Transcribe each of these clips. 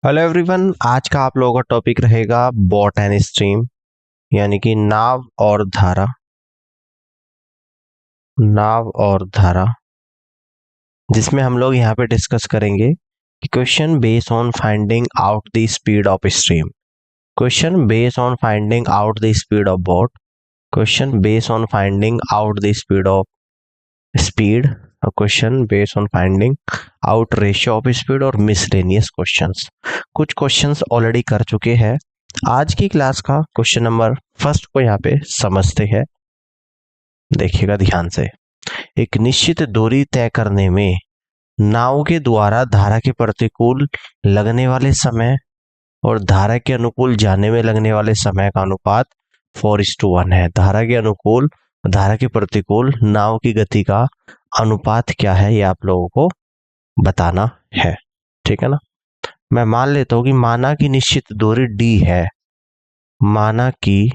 Hello everyone, आज का आप लोगों का टॉपिक रहेगा बोट एंड स्ट्रीम, यानी कि नाव और धारा। नाव और धारा, जिसमें हम लोग यहाँ पे डिस्कस करेंगे कि question based on finding out the speed of stream, question based on finding out the speed of boat, question based on finding out the speed of speed, और question based on finding out ratio of speed और miscellaneous questions. कुछ questions already कर चुके हैं। आज की class का question number first को यहाँ पे समझते हैं। देखिएगा ध्यान से। एक निश्चित दूरी तय करने में नाव के द्वारा धारा के प्रतिकूल लगने वाले समय और धारा के अनुकूल जाने में लगने वाले समय का अनुपात 4:1 है। धारा के अनुकूल, धारा के प्रतिकूल नाव की गति का अनुपात क्या है, ये आप लोगों को बताना है। ठीक है ना। मैं मान लेता हूं कि माना की निश्चित दूरी d है, माना की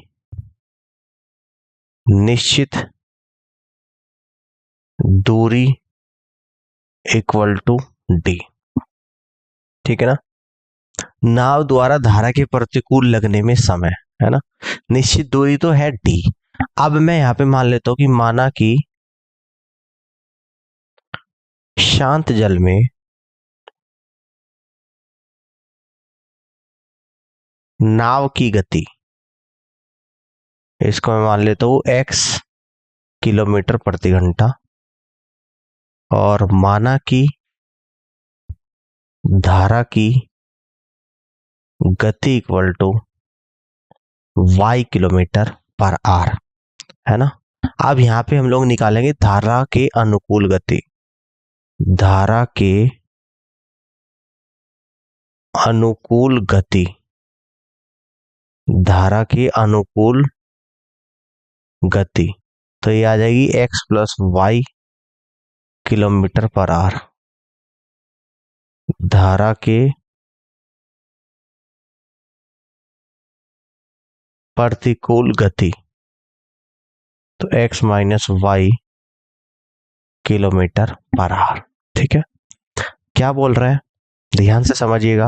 निश्चित दूरी इक्वल टू d। ठीक है ना। नाव द्वारा धारा के प्रतिकूल लगने में समय, है ना। निश्चित दूरी तो है d। अब मैं यहां पे मान लेता हूं कि माना कि शांत जल में नाव की गति, इसको मैं मान लेता हूं x किलोमीटर प्रति घंटा, और माना कि धारा की गति इक्वल टू y किलोमीटर पर आर, है ना। अब यहां पे हम लोग निकालेंगे धारा के अनुकूल गति। धारा के अनुकूल गति, धारा के अनुकूल गति, तो ये आ जाएगी x प्लस वाई किलोमीटर पर आर। धारा के प्रतिकूल गति, तो x माइनस वाई किलोमीटर पर आर। ठीक है। क्या बोल रहा है, ध्यान से समझिएगा।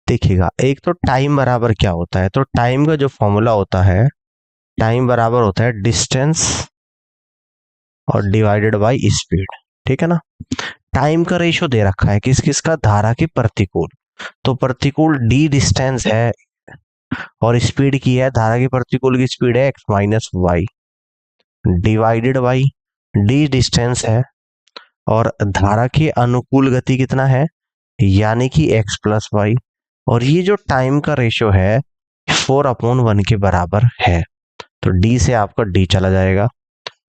देखिएगा, एक तो टाइम बराबर क्या होता है, तो टाइम का जो फॉर्मूला होता है, टाइम बराबर होता है डिस्टेंस और डिवाइडेड बाय स्पीड। ठीक है ना। टाइम का रेशियो दे रखा है किस किस का, धारा के प्रतिकूल, तो प्रतिकूल d डिस्टेंस है और स्पीड की है, धारा के प्रतिकूल की स्पीड है x minus y, divided by d distance है और धारा के अनुकूल गति कितना है, यानी कि x प्लस वाई, और ये जो टाइम का रेशियो है 4/1 के बराबर है, तो d से आपका d चला जाएगा,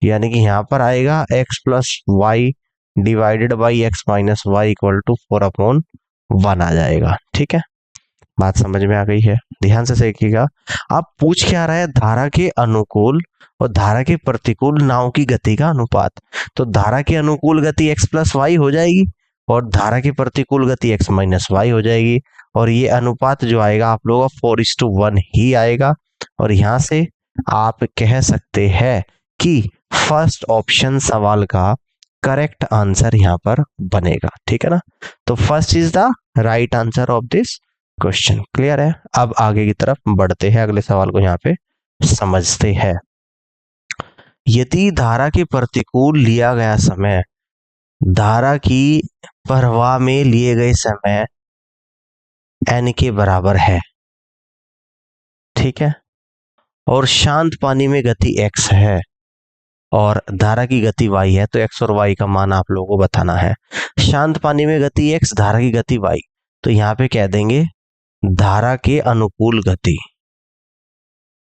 यानी कि यहां पर आएगा x plus y divided by x minus y equal to 4/1 आ जाएगा। ठीक है, बात समझ में आ गई है। ध्यान से देखिएगा। अब पूछ क्या रहा है, धारा के अनुकूल और धारा के प्रतिकूल नाव की गति का अनुपात। तो धारा के अनुकूल गति x प्लस वाई हो जाएगी और धारा की प्रतिकूल गति x माइनस वाई हो जाएगी, और ये अनुपात जो आएगा आप लोगों का 4:1 ही आएगा। और यहां से आप कह सकते हैं कि फर्स्ट ऑप्शन सवाल का करेक्ट आंसर यहां पर बनेगा। ठीक है ना। तो first is the right answer of this question. Clear है। अब आगे की तरफ बढ़ते हैं, अगले सवाल को यहाँ पे समझते हैं। यदि धारा के प्रतिकूल लिया गया समय धारा की प्रवाह में लिए गए समय n के बराबर है, ठीक है, और शांत पानी में गति x है और धारा की गति y है, तो x और y का मान आप लोगों को बताना है। शांत पानी में गति x, धारा की गति y, तो यहाँ पे कह देंगे धारा के अनुकूल गति,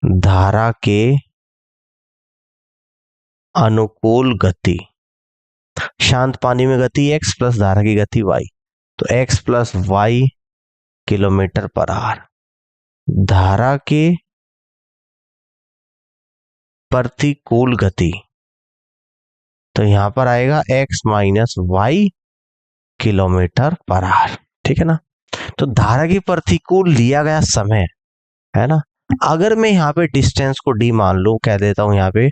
धारा के अनुकूल गति, शांत पानी में गति x प्लस धारा की गति y, तो x plus y kilometre per hour. धारा के प्रतिकूल गति, तो यहां पर आएगा x minus y kilometre per hour. ठीक है ना। तो धारा के प्रतिकूल लिया गया समय, है ना। अगर मैं यहां पे डिस्टेंस को d मान लूं, कह देता हूं यहां पे,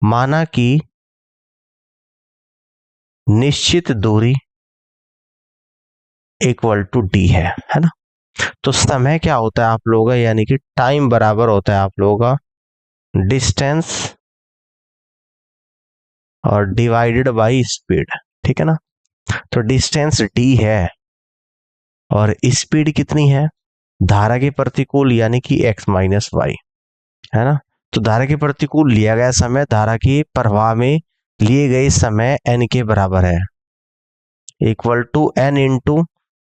माना कि निश्चित दूरी इक्वल टू d है ना। तो समय क्या होता है आप लोगों का, यानी कि टाइम बराबर होता है आप लोगों का डिस्टेंस और डिवाइडेड बाय स्पीड, ठीक है ना। तो डिस्टेंस डी है और स्पीड कितनी है, धारा के प्रतिकूल यानी कि x माइनस वाई, है ना। तो धारा के प्रतिकूल लिया गया समय धारा के प्रवाह में लिए गए समय n के बराबर है, इक्वल टू n इंटू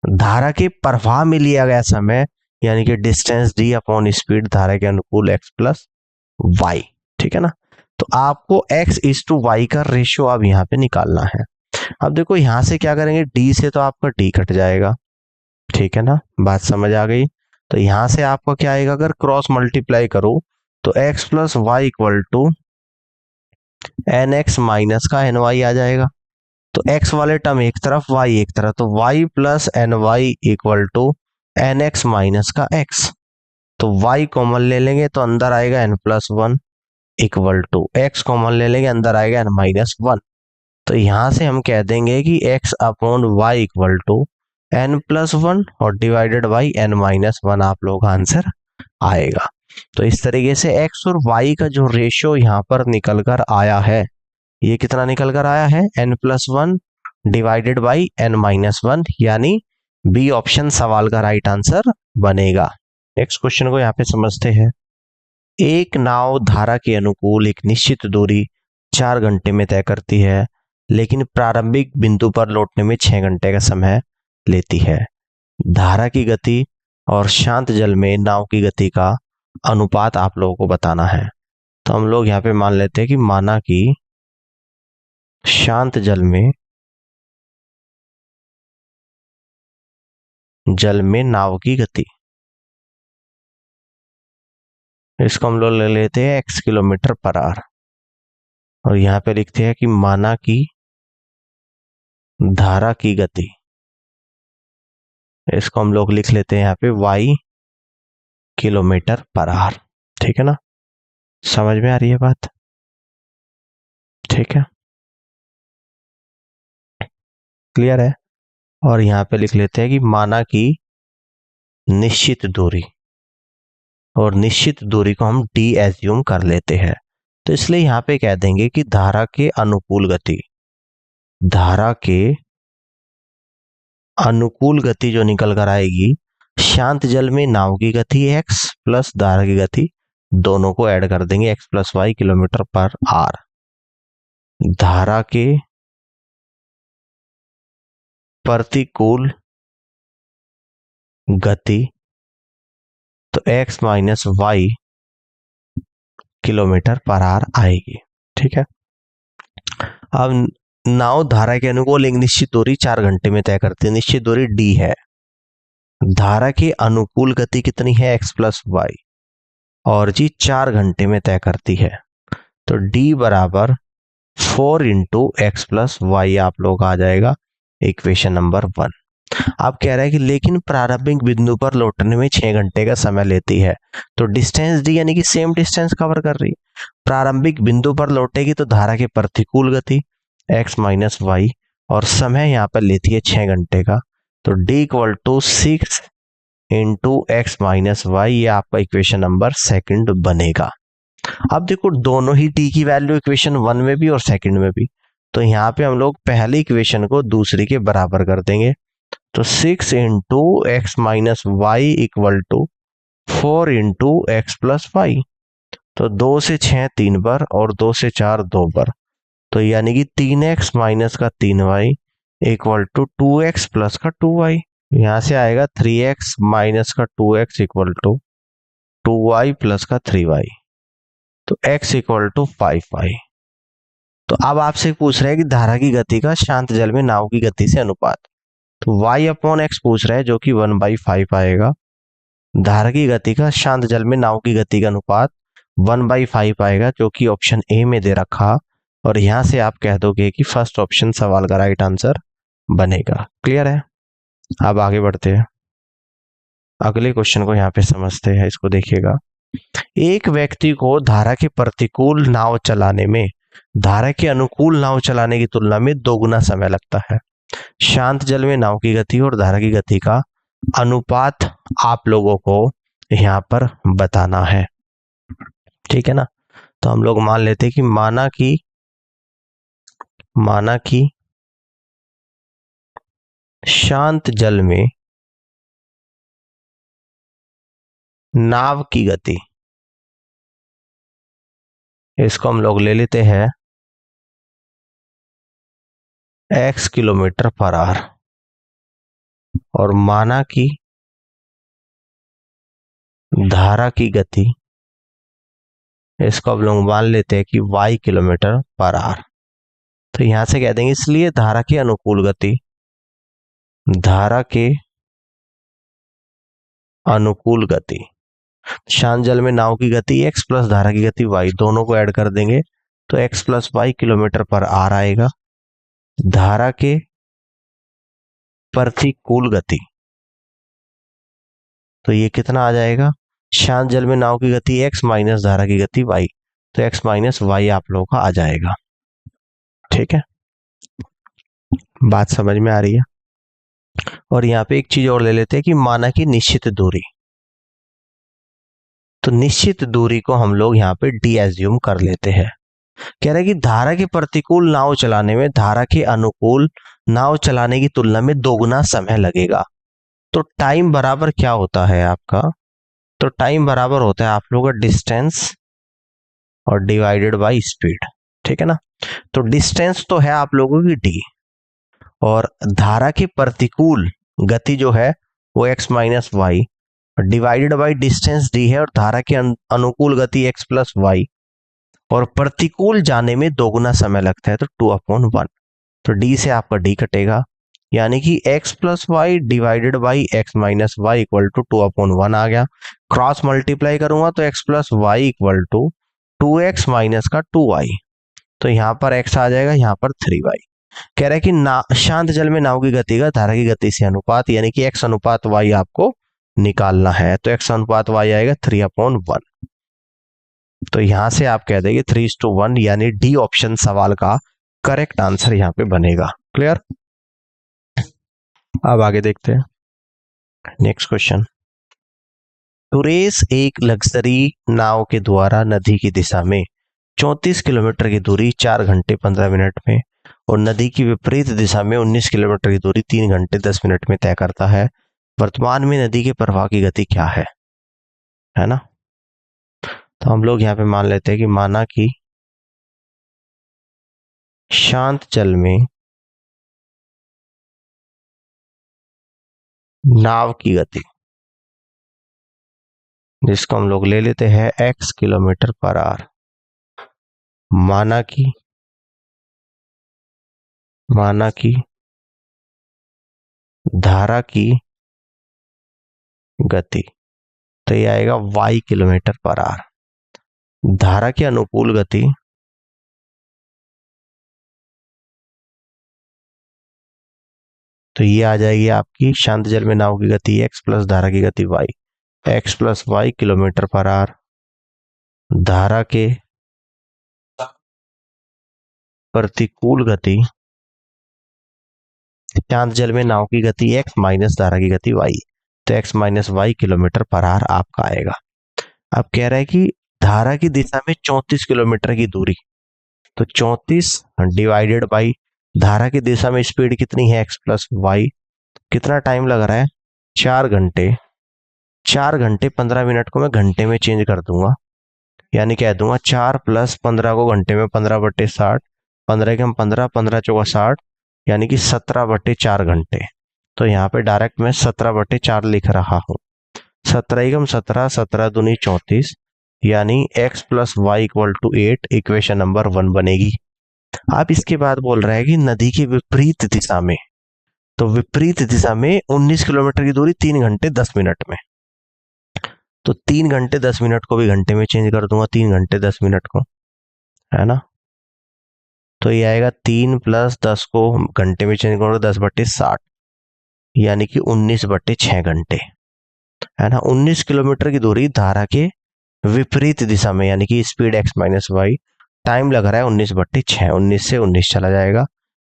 धारा के प्रवाह में लिया गया समय यानी कि डिस्टेंस डी अपॉन स्पीड धारा के अनुकूल x प्लस वाई, ठीक है ना। तो आपको x इज टू वाई का रेशियो अब यहाँ पे निकालना है। अब देखो यहां से क्या करेंगे, d से तो आपका d कट जाएगा, ठीक है ना, बात समझ आ गई। तो यहां से आपको क्या आएगा, अगर क्रॉस मल्टीप्लाई करो तो x plus y equal to n x minus का एन वाई आ जाएगा। तो x वाले टर्म एक तरफ y एक तरफ, तो y plus n y equal to n x minus का x। तो y कॉमन ले लेंगे तो अंदर आएगा n plus one equal to x common ले लेंगे अंदर आएगा n माइनस वन। तो यहां से हम कह देंगे कि x upon y equal to n plus one और divided by n minus one आप लोग का आंसर आएगा। तो इस तरीके से x और y का जो रेशियो यहाँ पर निकल कर आया है, ये कितना निकल कर आया है, n plus one divided by n minus one, यानी बी ऑप्शन सवाल का राइट आंसर बनेगा। नेक्स्ट क्वेश्चन को यहाँ पे समझते हैं। एक नाव धारा के अनुकूल एक निश्चित दूरी 4 घंटे में तय करती है, लेकिन प्रारंभिक बिंदु पर लौटने में 6 घंटे का समय लेती है। धारा की गति और शांत जल में नाव की गति का अनुपात आप लोगों को बताना है। तो हम लोग यहाँ पे मान लेते हैं कि माना कि शांत जल में नाव की गति, इसको हम लोग ले लेते हैं x किलोमीटर पर आवर, और यहाँ पे लिखते हैं कि माना कि धारा की गति, इसको हम लोग लिख लेते हैं यहाँ पे y किलोमीटर पर आवर, ठीक है ना। समझ में आ रही है बात, ठीक है, क्लियर है। और यहाँ पे लिख लेते हैं कि माना कि निश्चित दूरी, और निश्चित दूरी को हम डी एज्यूम कर लेते हैं। तो इसलिए यहाँ पे कह देंगे कि धारा के अनुकूल गति, धारा के अनुकूल गति जो निकल कर आएगी, शांत जल में नाव की गति x प्लस धारा की गति, दोनों को ऐड कर देंगे x plus y kilometre per hour. धारा के प्रतिकूल गति तो x minus y kilometre per hour आएगी, ठीक है। अब नाव धारा के अनुकूल एक निश्चित दूरी 4 घंटे में तय करती है, निश्चित दूरी d है। धारा के अनुकूल गति कितनी है, x प्लस वाई, और जी 4 घंटे में तय करती है। तो d बराबर 4 इंटू एक्स प्लस वाई आप लोग आ जाएगा इक्वेशन नंबर 1। आप कह रहे हैं कि लेकिन प्रारंभिक बिंदु पर लौटने में 6 घंटे का समय लेती है। तो डिस्टेंस डी यानी कि सेम डिस्टेंस कवर कर रही है, प्रारंभिक बिंदु पर लौटेगी तो धारा के प्रतिकूल गति x माइनस वाई, और समय यहाँ पर लेती है 6 घंटे का। तो d equal to 6 into x minus y, ये आपका इक्वेशन नंबर 2 बनेगा। अब देखो दोनों ही t की वैल्यू इक्वेशन 1 में भी और सेकंड में भी, तो यहाँ पे हम लोग पहली इक्वेशन को दूसरी के बराबर कर देंगे। तो 6 into x minus y equal to 4 into x plus y. तो 2 से 6 3 बार और 2 से 4 2 बार, तो यानी कि 3x माइनस का 3y equal to 2x plus का 2y। यहाँ से आएगा 3x माइनस का 2x equal to 2y plus का 3y। तो x इक्वल टू 5y। तो अब आपसे पूछ रहे हैं कि धारा की गति का शांत जल में नाव की गति से अनुपात। तो y अपॉन एक्स पूछ रहा है जो कि 1/5 आएगा। धारा की गति का शांत जल में नाव की गति का अनुपात 1/5 आएगा, जो कि ऑप्शन ए में दे रखा, और यहां से आप कह दोगे कि फर्स्ट ऑप्शन सवाल का राइट आंसर बनेगा। क्लियर है। अब आगे बढ़ते हैं, अगले क्वेश्चन को यहाँ पे समझते हैं। इसको देखिएगा, एक व्यक्ति को धारा के प्रतिकूल नाव चलाने में धारा के अनुकूल नाव चलाने की तुलना में 2 गुना समय लगता है। शांत जल में नाव की गति और धारा की गति का अनुपात आप लोगों को यहाँ पर बताना है, ठीक है ना। तो हम लोग मान लेते हैं कि माना कि शांत जल में नाव की गति, इसको हम लोग ले लेते हैं x किलोमीटर पर आवर, और माना कि धारा की गति, इसको हम लोग मान लेते हैं कि y किलोमीटर पर आवर। तो यहां से कह देंगे इसलिए धारा के अनुकूल गति, धारा के अनुकूल गति, शांत जल में नाव की गति x प्लस धारा की गति y, दोनों को ऐड कर देंगे तो x plus y kilometre per hour आएगा। धारा के प्रतिकूल गति, तो ये कितना आ जाएगा, शांत जल में नाव की गति x माइनस धारा की गति y, तो x माइनस वाई आप लोगों का आ जाएगा। ठीक है, बात समझ में आ रही है। और यहाँ पे एक चीज और ले लेते हैं कि माना कि निश्चित दूरी, तो निश्चित दूरी को हम लोग यहाँ पे डी एज्यूम कर लेते हैं। कह रहा है कि धारा के प्रतिकूल नाव चलाने में धारा के अनुकूल नाव चलाने की तुलना में दोगुना समय लगेगा। तो टाइम बराबर क्या होता है आपका, तो टाइम बराबर होता है आप लोगों का डिस्टेंस और डिवाइडेड बाय स्पीड, ठीक है ना। तो डिस्टेंस तो है आप लोगों की डी, और धारा के प्रतिकूल गति जो है वो x minus y, divided by distance d है, और धारा के अनुकूल गति x प्लस वाई, और प्रतिकूल जाने में दोगुना समय लगता है तो 2/1। तो d से आपका d कटेगा, यानी कि x plus y divided by x minus y equal to 2/1 आ गया। क्रॉस मल्टीप्लाई करूंगा तो x plus y equal to 2x minus का 2y, तो यहाँ पर x आ जाएगा, यहाँ पर 3y। कह रहा है कि शांत जल में नाव की गति का धारा की गति से अनुपात, यानी कि x अनुपात y आपको निकालना है, तो x अनुपात y आएगा 3/1। तो यहां से आप कह देंगे 3:1, यानी डी ऑप्शन सवाल का करेक्ट आंसर यहाँ पे बनेगा। क्लियर, अब आगे देखते हैं नेक्स्ट क्वेश्चन। सुरेश एक लग्जरी नाव के द्वारा नदी की दिशा में 34 किलोमीटर की दूरी 4 घंटे 15 मिनट में, और नदी की विपरीत दिशा में 19 किलोमीटर की दूरी 3 घंटे 10 मिनट में तय करता है। वर्तमान में नदी के प्रवाह की गति क्या है ना। तो हम लोग यहाँ पे मान लेते हैं कि माना कि शांत जल में नाव की गति, जिसको हम लोग ले लेते हैं x किलोमीटर पर आवर, माना कि धारा की गति, तो ये आएगा y किलोमीटर पर आवर। धारा के अनुकूल गति, तो ये आ जाएगी आपकी शांत जल में नाव की गति x प्लस धारा की गति y, x plus y kilometre per hour. धारा के प्रतिकूल गति, शांत जल में नाव की गति x माइनस धारा की गति y, तो x minus y kilometre per hour आपका आएगा। अब कह रहा है कि धारा की दिशा में 34 किलोमीटर की दूरी, तो 34 डिवाइडेड बाई धारा की दिशा में स्पीड कितनी है x प्लस वाई, कितना टाइम लग रहा है 4 घंटे, 4 घंटे 15 मिनट को मैं घंटे में चेंज कर दूंगा, यानी कह दूंगा 4 प्लस 15 को घंटे में 15/60, 15 के हम 15, 15 चौका 60, यानी कि 17/4 घंटे। तो यहाँ पे डायरेक्ट मैं 17/4 लिख रहा हूँ। 17 एकम 17, 17 दूनी 34, यानी x plus y equal to 8 equation number 1 बनेगी। अब इसके बाद बोल रहा है कि नदी की विपरीत दिशा में, तो विपरीत दिशा में 19 किलोमीटर की दूरी 3 घंटे 10 मिनट में, तो 3 घंटे 10 मिनट को भी घंटे में चेंज कर दूंगा, 3 घंटे 10 मिनट को, है ना। तो ये आएगा 3 प्लस 10 को घंटे में चेंज करूंगा 10/60, यानी कि 19/6 घंटे, है ना। 19 किलोमीटर की दूरी धारा के विपरीत दिशा में, यानी कि speed x minus y, time लग रहा है 19/6, 19 से 19 चला जाएगा,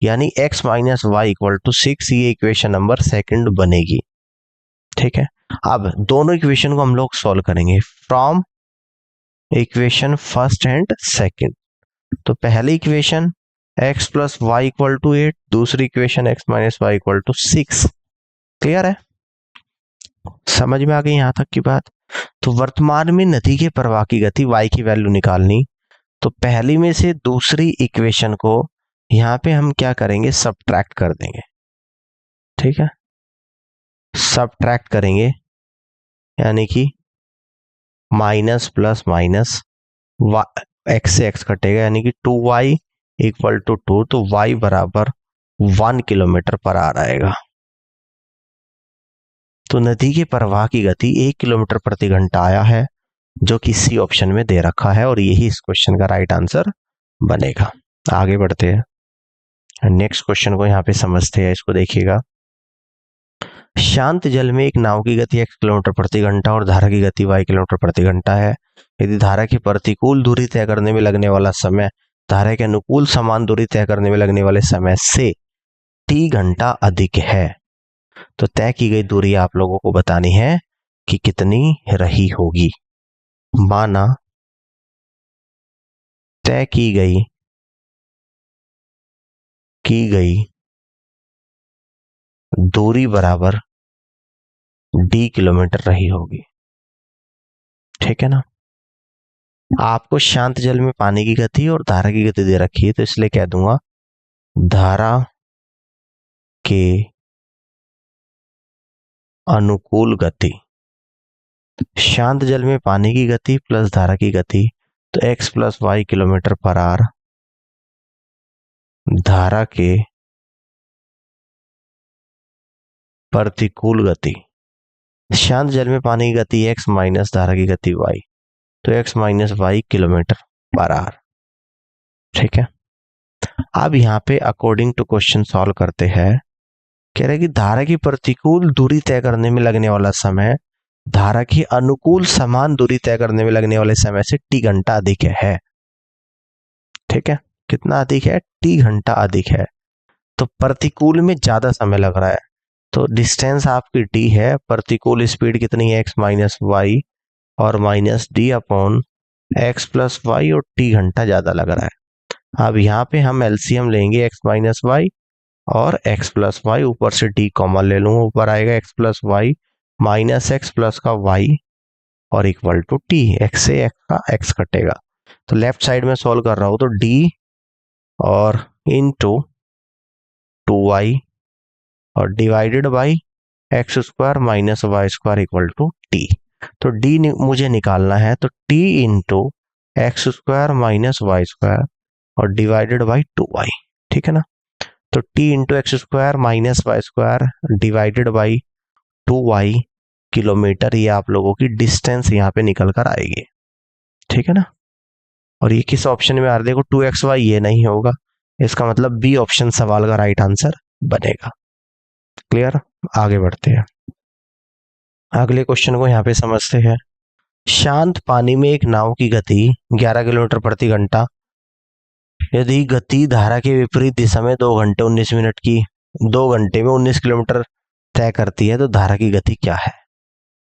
यानी x minus y equal to 6, ये इक्वेशन नंबर 2 बनेगी। ठीक है, अब दोनों इक्वेशन को हम लोग सॉल्व करेंगे from equation first and second. तो पहली equation x plus y equal to 8, दूसरी equation x minus y equal to 6। Clear है, समझ में आ गई यहां तक की बात। तो वर्तमान में नदी के प्रवाह की गति y की वैल्यू निकालनी, तो पहली में से दूसरी इक्वेशन को यहां पे हम क्या करेंगे, सबट्रैक्ट कर देंगे। ठीक है, सबट्रैक्ट करेंगे यानी कि माइनस प्लस माइनस, एक्स से एक्स कटेगा यानी कि 2y इक्वल टू 2, तो y बराबर 1 किलोमीटर पर आर आएगा। तो नदी के प्रवाह की गति 1 किलोमीटर प्रति घंटा आया है, जो कि सी ऑप्शन में दे रखा है, और यही इस क्वेश्चन का राइट आंसर बनेगा। आगे बढ़ते हैं, नेक्स्ट क्वेश्चन को यहाँ पे समझते हैं। इसको देखिएगा, शांत जल में एक नाव की गति x किलोमीटर प्रति घंटा और धारा की गति y किलोमीटर प्रति घंटा है। यदि धारा की प्रतिकूल दूरी तय करने में लगने वाला समय धारा के अनुकूल समान दूरी तय करने में लगने वाले समय से t घंटा अधिक है, तो तय की गई दूरी आप लोगों को बतानी है कि कितनी रही होगी। माना तय की गई दूरी बराबर d किलोमीटर रही होगी। ठीक है ना, आपको शांत जल में पानी की गति और धारा की गति दे रखी है, तो इसलिए कह दूंगा धारा के अनुकूल गति, शांत जल में पानी की गति प्लस धारा की गति, तो x प्लस वाई किलोमीटर पर आर धारा के प्रतिकूल गति, शांत जल में पानी की गति x माइनस धारा की गति y, तो x माइनस वाई किलोमीटर पर आर। ठीक है, अब यहाँ पे अकॉर्डिंग टू क्वेश्चन सॉल्व करते हैं। कह रहे कि धारा की प्रतिकूल दूरी तय करने में लगने वाला समय धारा की अनुकूल समान दूरी तय करने में लगने वाले समय से t घंटा अधिक है। ठीक है, कितना अधिक है, t घंटा अधिक है। तो प्रतिकूल में ज्यादा समय लग रहा है, तो डिस्टेंस आपकी t है, प्रतिकूल स्पीड कितनी है x माइनस वाई और minus d upon x plus y, और t घंटा ज्यादा लग रहा है। अब यहाँ पे हम एलसीएम लेंगे x माइनस वाई और x प्लस वाई, ऊपर से d कॉमन ले लूंगा, ऊपर आएगा x plus y minus x plus का y और इक्वल टू t, x से x का x कटेगा। तो लेफ्ट साइड में सॉल्व कर रहा हूं, तो d और इनटू 2y और divided by x square minus y square equal to t। तो d मुझे निकालना है, तो t into x square minus y square और डिवाइडेड बाई 2y। ठीक है ना, तो t into x square minus y square divided by 2y kilometre, ये आप लोगों की डिस्टेंस यहाँ पे निकल कर आएगी। ठीक है ना, और ये किस ऑप्शन में आ रहा है, देखो 2xy ये नहीं होगा, इसका मतलब बी ऑप्शन सवाल का राइट आंसर बनेगा। क्लियर, आगे बढ़ते हैं, अगले क्वेश्चन को यहाँ पे समझते हैं। शांत पानी में एक नाव की गति 11 किलोमीटर प्रति घंटा, यदि गति धारा के विपरीत दिशा में 2 घंटे 19 मिनट की 2 घंटे में 19 किलोमीटर तय करती है, तो धारा की गति क्या है।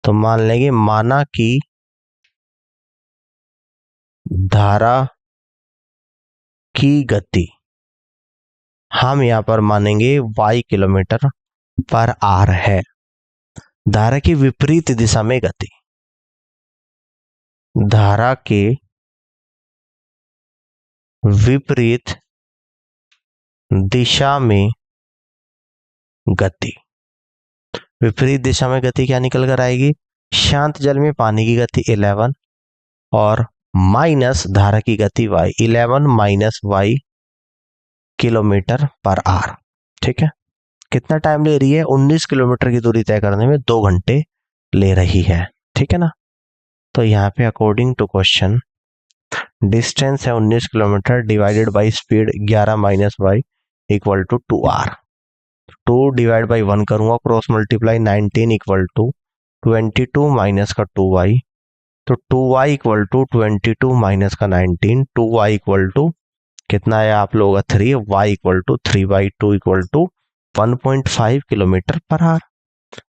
तो मान लेंगे, माना कि धारा की गति हम यहां पर मानेंगे y किलोमीटर पर आर है, धारा की विपरीत दिशा में गति, धारा के विपरीत दिशा में गति, विपरीत दिशा में गति क्या निकल कर आएगी, शांत जल में पानी की गति 11 और माइनस धारा की गति y, 11 माइनस y किलोमीटर पर आर। ठीक है, कितना टाइम ले रही है, 19 किलोमीटर की दूरी तय करने में 2 घंटे ले रही है। ठीक है ना, तो यहाँ पे अकॉर्डिंग टू क्वेश्चन डिस्टेंस है 19 kilometre divided by speed 11 minus y equal to 2r, 2 divide by 1 करूंगा, cross multiply 19 equal to 22 minus का 2y, तो 2y इक्वल टू 22 माइनस का 19, 2y इक्वल टू कितना है आप लोगों का 3, y equal to 3/2 equal to 1.5 kilometre per hour.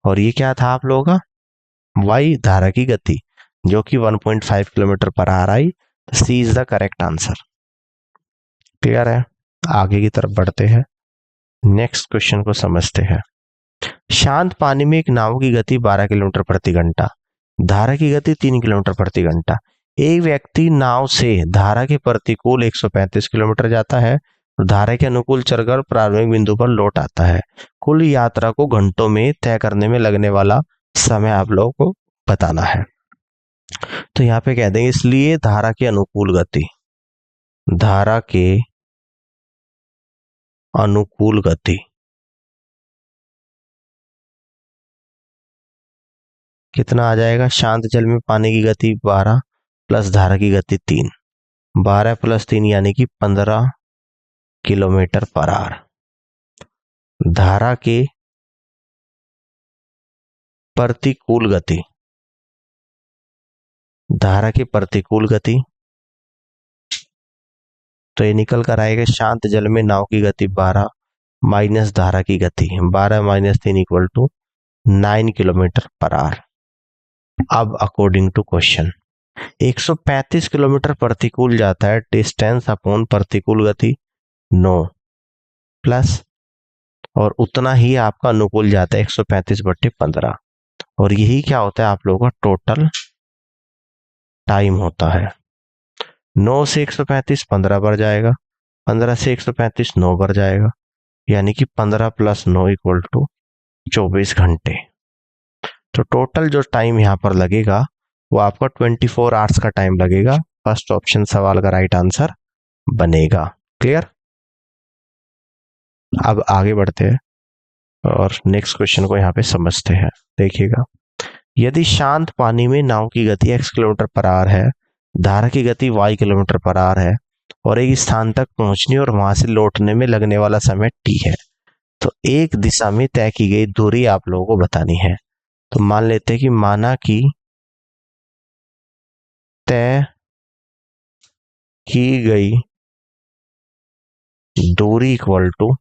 और ये क्या था आप लोगों का, वाई धारा की गति जो कि 1.5 किलोमीटर पर आ रही। C is the correct answer. Clear है? आगे की तरफ बढ़ते हैं, नेक्स्ट क्वेश्चन को समझते हैं। शांत पानी में एक नाव की गति 12 किलोमीटर प्रति घंटा, धारा की गति 3 किलोमीटर प्रति घंटा। एक व्यक्ति नाव से धारा के प्रतिकूल 135 किलोमीटर जाता है और धारा के अनुकूल चलकर प्रारंभिक बिंदु पर लौट आता है। कुल यात्रा को घंटों में तय करने में लगने वाला समय आप लोगों को बताना है। तो यहाँ पे कह देंगे इसलिए धारा के अनुकूल गति, धारा के अनुकूल गति कितना आ जाएगा, शांत जल में पानी की गति 12 प्लस धारा की गति 3, 12 प्लस 3 यानी कि 15 किलोमीटर पर आवर। धारा के प्रतिकूल गति, धारा की प्रतिकूल गति तो ये निकल कर आएगा शांत जल में नाव की गति 12 माइनस धारा की गति 12 minus 3 equal to 9 kilometre per hour. अब अकॉर्डिंग टू क्वेश्चन 135 किलोमीटर प्रतिकूल जाता है, डिस्टेंस अपॉन प्रतिकूल गति 9 प्लस और उतना ही आपका अनुकूल जाता है 135/15 और यही क्या होता है आप लोगों का टोटल टाइम होता है। 9 से 135 15 बढ़ जाएगा, 15 से 135 9 बढ़ जाएगा, यानी कि 15 प्लस 9 इक्वल टू 24 घंटे। तो टोटल जो टाइम यहाँ पर लगेगा वो आपका 24 आवर्स का टाइम लगेगा। फर्स्ट ऑप्शन सवाल का राइट आंसर बनेगा। क्लियर? अब आगे बढ़ते हैं और नेक्स्ट क्वेश्चन को यहाँ पे समझते हैं। देखिएगा, यदि शांत पानी में नाव की गति x किलोमीटर पर आवर है, धारा की गति y किलोमीटर पर आवर है और एक स्थान तक पहुंचने और वहां से लौटने में लगने वाला समय t है, तो एक दिशा में तय की गई दूरी आप लोगों को बतानी है। तो मान लेते हैं कि माना कि तय की गई दूरी इक्वल टू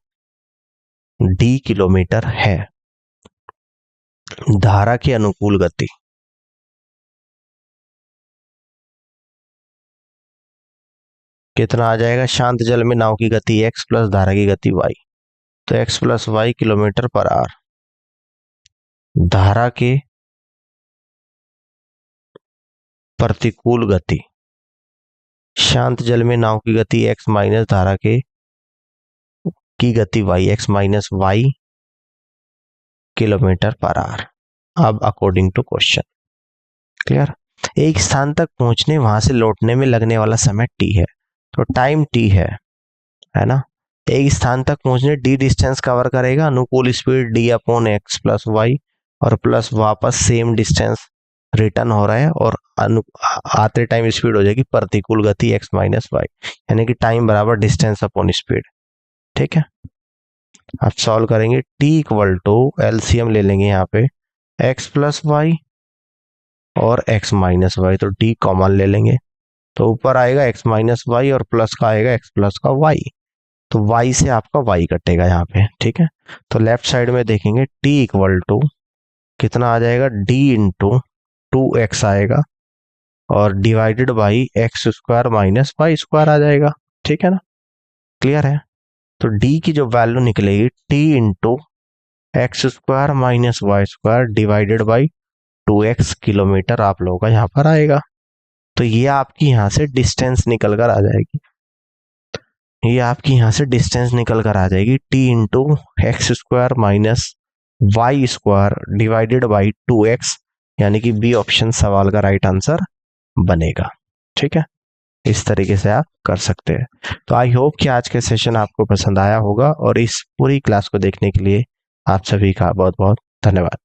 d किलोमीटर है। धारा के अनुकूल गति कितना आ जाएगा, शांत जल में नाव की गति x प्लस धारा की गति y, तो x plus y kilometre per hour. धारा के प्रतिकूल गति, शांत जल में नाव की गति x माइनस धारा की गति y, x minus y kilometre per hour. अब अकॉर्डिंग टू क्वेश्चन, क्लियर? एक स्थान तक पहुंचने वहां से लौटने में लगने वाला समय t है, तो टाइम t है ना। एक स्थान तक पहुंचने d डिस्टेंस कवर करेगा, अनुकूल speed d upon x plus y और प्लस वापस सेम डिस्टेंस रिटर्न हो रहा है और आते टाइम स्पीड हो जाएगी प्रतिकूल गति x माइनस वाई, यानी कि टाइम बराबर डिस्टेंस अपॉन स्पीड। ठीक है, अब सॉल्व करेंगे। t इक्वल टू एलसीएम ले लेंगे यहाँ पे x प्लस वाई और x माइनस वाई, तो t कॉमन ले लेंगे, तो ऊपर आएगा x माइनस वाई और प्लस का आएगा x प्लस का y, तो y से आपका y कटेगा यहाँ पे। ठीक है, तो लेफ्ट साइड में देखेंगे t इक्वल टू कितना आ जाएगा, d इंटू 2x आएगा और divided by x square minus y square आ जाएगा। ठीक है ना, क्लियर है? तो d की जो वैल्यू निकलेगी t into x square minus y square divided by 2x kilometre आप लोगों का यहाँ पर आएगा। तो ये आपकी यहाँ से डिस्टेंस निकल कर आ जाएगी, ये आपकी यहाँ से डिस्टेंस निकल कर आ जाएगी t into x square minus y square divided by 2x, यानी कि बी ऑप्शन सवाल का राइट आंसर बनेगा। ठीक है, इस तरीके से आप कर सकते हैं। तो आई होप कि आज के सेशन आपको पसंद आया होगा और इस पूरी क्लास को देखने के लिए आप सभी का बहुत बहुत धन्यवाद।